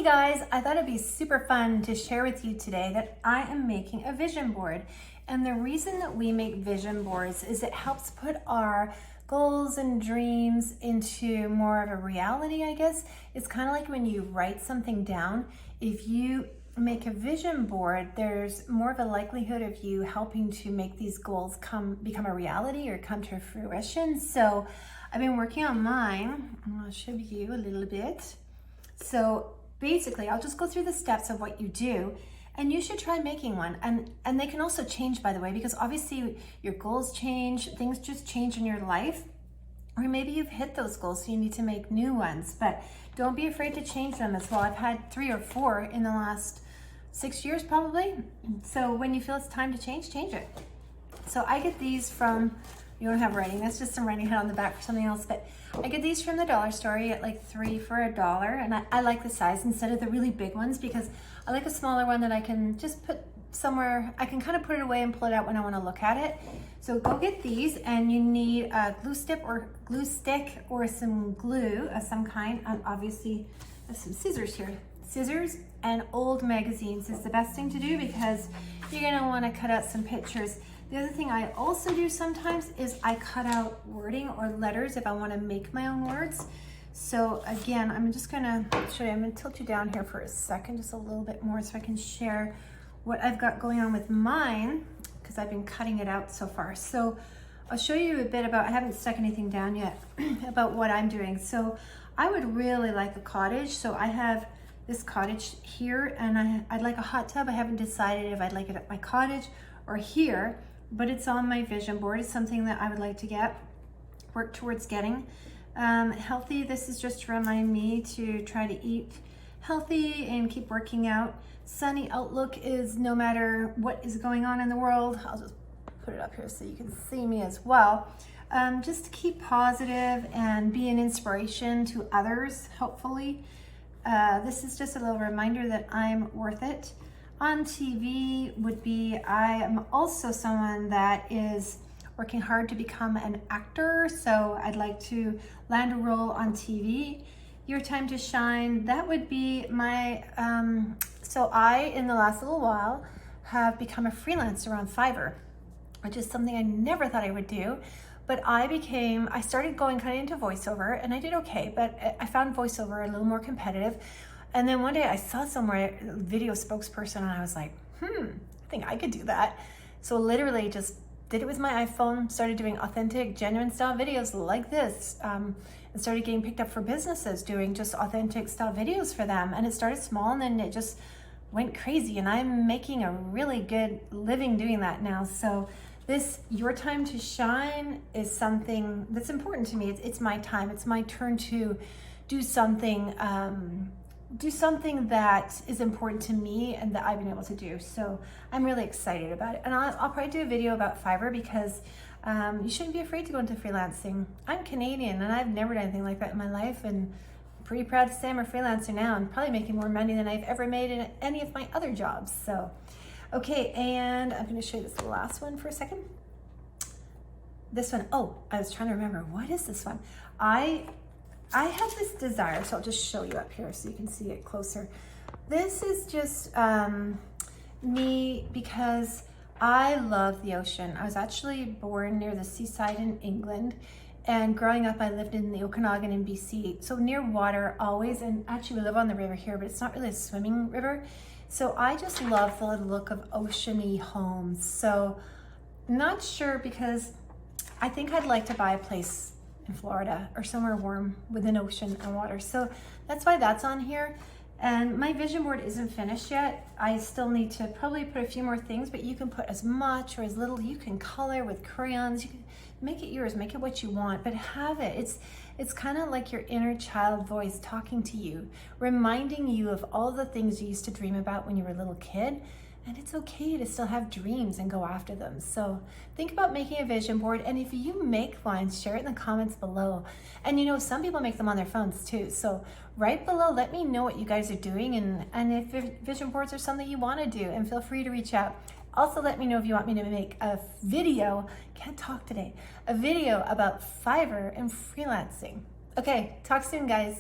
guys, I thought it'd be super fun to share with you today that I am making a vision board. And the reason that we make vision boards is it helps put our goals and dreams into more of a reality, I guess. It's kind of like when you write something down. If you make a vision board, there's more of a likelihood of you helping to make these goals become a reality or come to fruition. So I've been working on mine. I'll show you a little bit. So basically, I'll just go through the steps of what you do, and you should try making one. And they can also change, by the way, because obviously your goals change, things just change in your life, or maybe you've hit those goals, so you need to make new ones. But don't be afraid to change them as well. I've had 3 or 4 in the last 6 years probably. So when you feel it's time to change it. So I get these from, you don't have writing, that's just some writing head on the back for something else, but I get these from the dollar store. You get like 3 for $1, and I like the size instead of the really big ones because I like a smaller one that I can just put somewhere. I can kind of put it away and pull it out when I want to look at it. So go get these, and you need a glue stick or some glue of some kind, and obviously there's some scissors here. Scissors and old magazines is the best thing to do because you're going to want to cut out some pictures. The other thing I also do sometimes is I cut out wording or letters if I want to make my own words. So again, I'm just gonna show you, I'm gonna tilt you down here for a second, just a little bit more so I can share what I've got going on with mine because I've been cutting it out so far. So I'll show you a bit about, I haven't stuck anything down yet, about what I'm doing. So I would really like a cottage. So I have this cottage here, and I'd like a hot tub. I haven't decided if I'd like it at my cottage or here, but it's on my vision board. It's something that I would like to work towards getting. Healthy, this is just to remind me to try to eat healthy and keep working out. Sunny outlook is no matter what is going on in the world. I'll just put it up here so you can see me as well. Just to keep positive and be an inspiration to others, hopefully. This is just a little reminder that I'm worth it. On TV would be, I am also someone that is working hard to become an actor, so I'd like to land a role on TV. Your time to shine, that would be my, so I, in the last little while, have become a freelancer on Fiverr, which is something I never thought I would do. But I started going kind of into voiceover, and I did okay, but I found voiceover a little more competitive. And then one day I saw somewhere video spokesperson, and I was like, I think I could do that. So literally just did it with my iPhone, started doing authentic, genuine style videos like this, and started getting picked up for businesses doing just authentic style videos for them. And it started small, and then it just went crazy, and I'm making a really good living doing that now. So this, your time to shine, is something that's important to me. It's my time. It's my turn to do something that is important to me and that I've been able to do. So I'm really excited about it. And I'll probably do a video about Fiverr because you shouldn't be afraid to go into freelancing. I'm Canadian, and I've never done anything like that in my life, and I'm pretty proud to say I'm a freelancer now and probably making more money than I've ever made in any of my other jobs. So, okay, and I'm gonna show you this last one for a second. This one, oh, I was trying to remember, what is this one? I have this desire, so I'll just show you up here so you can see it closer. This is just me because I love the ocean. I was actually born near the seaside in England, and growing up I lived in the Okanagan in BC, so near water always, and actually we live on the river here, but it's not really a swimming river. So I just love the look of oceany homes. So not sure, because I think I'd like to buy a place in Florida or somewhere warm with an ocean and water. So that's why that's on here. And my vision board isn't finished yet. I still need to probably put a few more things, but you can put as much or as little. You can color with crayons. You can make it yours, make it what you want, but have it. It's kind of like your inner child voice talking to you, reminding you of all the things you used to dream about when you were a little kid. And it's okay to still have dreams and go after them. So think about making a vision board. And if you make one, share it in the comments below. And you know, some people make them on their phones too. So right below, let me know what you guys are doing, and if vision boards are something you want to do, and feel free to reach out. Also, let me know if you want me to make a video, can't talk today, a video about Fiverr and freelancing. Okay, talk soon, guys.